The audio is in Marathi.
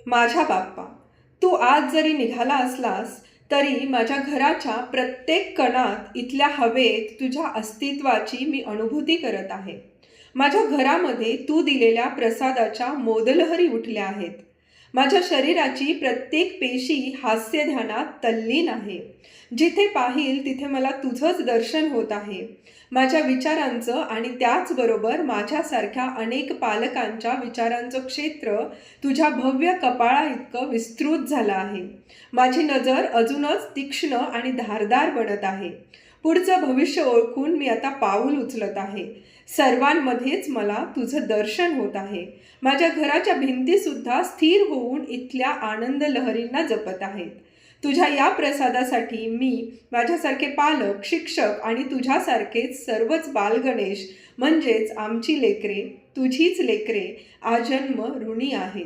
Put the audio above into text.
माझ्या बाप्पा, तू आज जरी निघाला असलास तरी माझ्या घराच्या प्रत्येक कणात इथल्या हवेत तुझ्या अस्तित्वाची मी अनुभूती करत आहे. माझ्या घरामध्ये तू दिलेल्या प्रसादाच्या मोदलहरी उठल्या आहेत. माझ्या शरीराची प्रत्येक पेशी हास्यध्यानात तल्लीन आहे. जिथे पाहील तिथे मला तुझंच दर्शन होत आहे. माझ्या विचारांचं आणि त्याचबरोबर माझ्यासारख्या अनेक पालकांच्या विचारांचं क्षेत्र तुझ्या भव्य कपाळा इतकं विस्तृत झालं आहे. माझी नजर अजूनच तीक्ष्ण आणि धारदार बनत आहे. पुढचं भविष्य ओळखून मी आता पाऊल उचलत आहे. सर्वांमध्येच मला तुझं दर्शन होत आहे. माझ्या घराच्या भिंतीसुद्धा स्थिर होऊन इथल्या आनंद लहरींना जपत आहेत. तुझ्या या प्रसादासाठी मी, माझ्यासारखे पालक, शिक्षक आणि तुझ्यासारखेच सर्वच बालगणेश म्हणजेच आमची लेकरे, तुझीच लेकरे, आजन्म ऋणी आहेत.